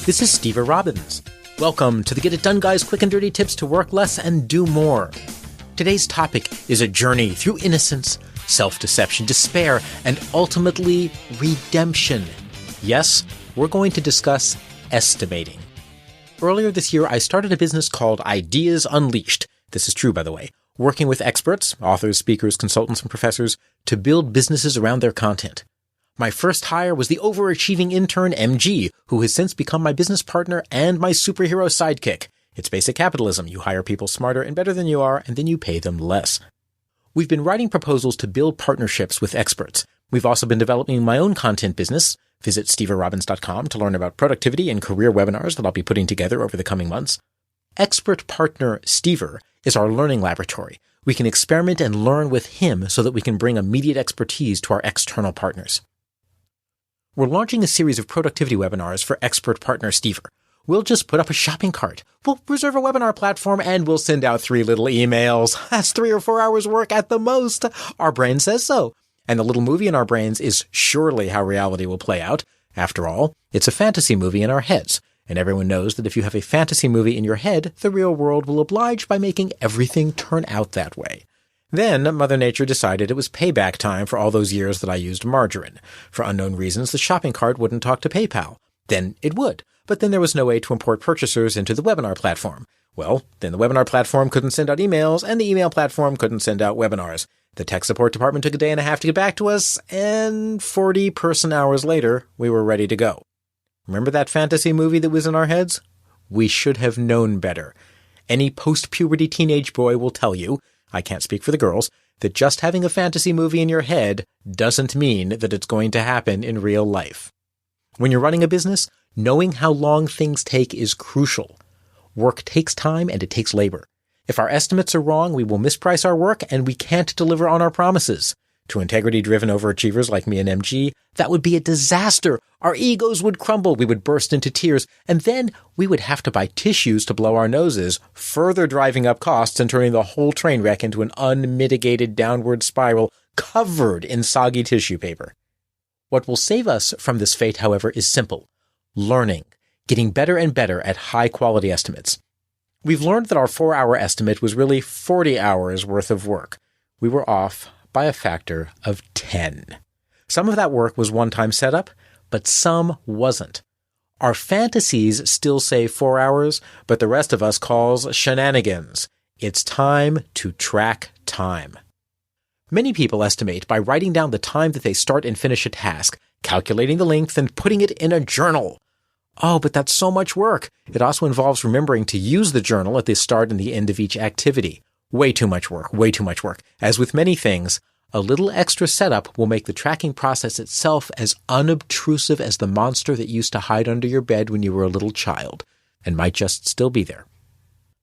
This is Steve Robbins. Welcome to the Get It Done Guys quick and dirty tips to work less and do more. Today's topic is a journey through innocence, self-deception, despair, and ultimately redemption. Yes, we're going to discuss estimating. Earlier this year, I started a business called Ideas Unleashed. This is true, by the way. Working with experts, authors, speakers, consultants, and professors to build businesses around their content. My first hire was the overachieving intern MG, who has since become my business partner and my superhero sidekick. It's basic capitalism. You hire people smarter and better than you are, and then you pay them less. We've been writing proposals to build partnerships with experts. We've also been developing my own content business. Visit steverobbins.com to learn about productivity and career webinars that I'll be putting together over the coming months. Expert partner Stever is our learning laboratory. We can experiment and learn with him so that we can bring immediate expertise to our external partners. We're launching a series of productivity webinars for expert partner Stever. We'll just put up a shopping cart. We'll reserve a webinar platform and we'll send out 3 little emails. That's 3 or 4 hours work at the most. Our brain says so. And the little movie in our brains is surely how reality will play out. After all, it's a fantasy movie in our heads. And everyone knows that if you have a fantasy movie in your head, the real world will oblige by making everything turn out that way. Then Mother Nature decided it was payback time for all those years that I used margarine. For unknown reasons, the shopping cart wouldn't talk to PayPal. Then it would. But then there was no way to import purchasers into the webinar platform. Well, then the webinar platform couldn't send out emails, and the email platform couldn't send out webinars. The tech support department took a day and a half to get back to us, and 40 person-hours later, we were ready to go. Remember that fantasy movie that was in our heads? We should have known better. Any post-puberty teenage boy will tell you, I can't speak for the girls, that just having a fantasy movie in your head doesn't mean that it's going to happen in real life. When you're running a business, knowing how long things take is crucial. Work takes time and it takes labor. If our estimates are wrong, we will misprice our work and we can't deliver on our promises. To integrity-driven overachievers like me and MG, that would be a disaster. Our egos would crumble, we would burst into tears, and then we would have to buy tissues to blow our noses, further driving up costs and turning the whole train wreck into an unmitigated downward spiral covered in soggy tissue paper. What will save us from this fate, however, is simple. Learning. Getting better and better at high-quality estimates. We've learned that our 4-hour estimate was really 40 hours worth of work. We were off by a factor of 10. Some of that work was one-time setup, but some wasn't. Our fantasies still say 4 hours, but the rest of us calls shenanigans. It's time to track time. Many people estimate by writing down the time that they start and finish a task, calculating the length, and putting it in a journal. Oh, but that's so much work. It also involves remembering to use the journal at the start and the end of each activity. Way too much work, way too much work. As with many things, a little extra setup will make the tracking process itself as unobtrusive as the monster that used to hide under your bed when you were a little child, and might just still be there.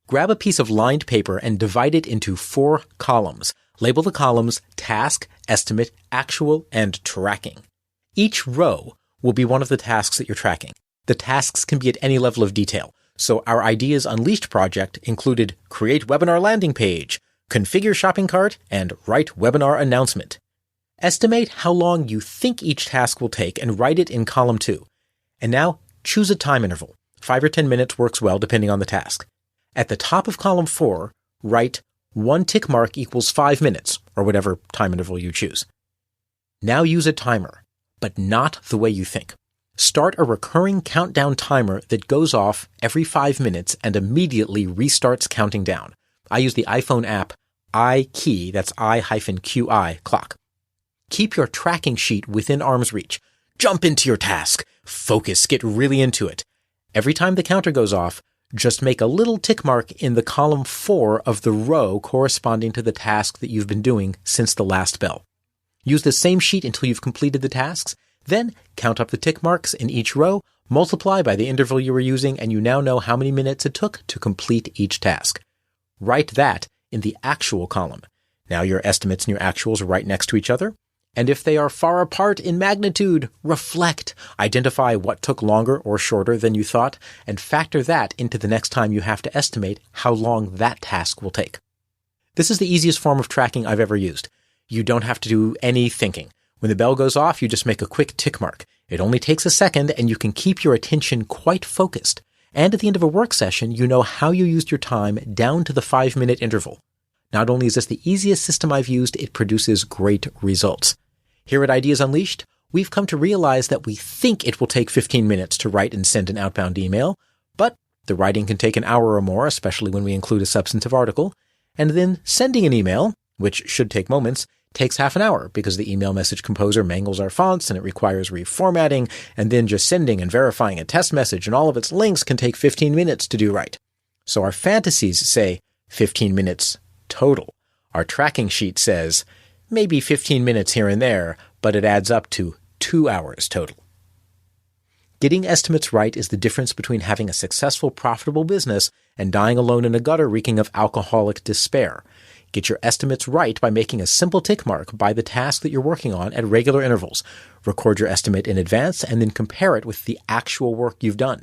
Grab a piece of lined paper and divide it into 4 columns. Label the columns task, estimate, actual, and tracking. Each row will be one of the tasks that you're tracking. The tasks can be at any level of detail. So our Ideas Unleashed project included create webinar landing page, configure shopping cart, and write webinar announcement. Estimate how long you think each task will take and write it in column 2. And now choose a time interval. 5 or 10 minutes works well depending on the task. At the top of column 4, write 1 tick mark equals 5 minutes, or whatever time interval you choose. Now use a timer, but not the way you think. Start a recurring countdown timer that goes off every 5 minutes and immediately restarts counting down. I use the iPhone app iKey, that's I-QI, clock. Keep your tracking sheet within arm's reach. Jump into your task. Focus, get really into it. Every time the counter goes off, just make a little tick mark in the column 4 of the row corresponding to the task that you've been doing since the last bell. Use the same sheet until you've completed the tasks. Then count up the tick marks in each row, multiply by the interval you were using, and you now know how many minutes it took to complete each task. Write that in the actual column. Now your estimates and your actuals are right next to each other. And if they are far apart in magnitude, reflect. Identify what took longer or shorter than you thought, and factor that into the next time you have to estimate how long that task will take. This is the easiest form of tracking I've ever used. You don't have to do any thinking. When the bell goes off, you just make a quick tick mark. It only takes a second, and you can keep your attention quite focused. And at the end of a work session, you know how you used your time down to the 5-minute interval. Not only is this the easiest system I've used, it produces great results. Here at Ideas Unleashed, we've come to realize that we think it will take 15 minutes to write and send an outbound email, but the writing can take an hour or more, especially when we include a substantive article. And then sending an email, which should take moments, takes half an hour because the email message composer mangles our fonts and it requires reformatting, and then just sending and verifying a test message and all of its links can take 15 minutes to do right. So our fantasies say 15 minutes total. Our tracking sheet says maybe 15 minutes here and there, but it adds up to 2 hours total. Getting estimates right is the difference between having a successful, profitable business and dying alone in a gutter reeking of alcoholic despair. Get your estimates right by making a simple tick mark by the task that you're working on at regular intervals. Record your estimate in advance and then compare it with the actual work you've done.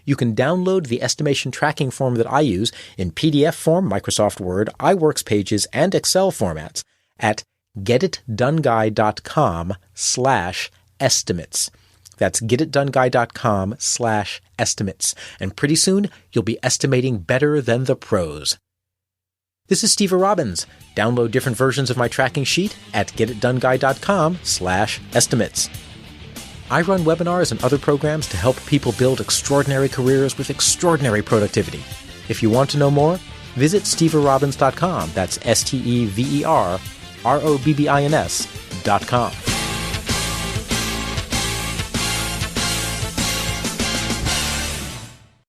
You can download the estimation tracking form that I use in PDF form, Microsoft Word, iWorks pages, and Excel formats at getitdoneguy.com/estimates. That's getitdoneguy.com/estimates. And pretty soon, you'll be estimating better than the pros. This is Steve Robbins. Download different versions of my tracking sheet at getitdoneguy.com/estimates. I run webinars and other programs to help people build extraordinary careers with extraordinary productivity. If you want to know more, visit steverobbins.com. That's SteverRobbins.com.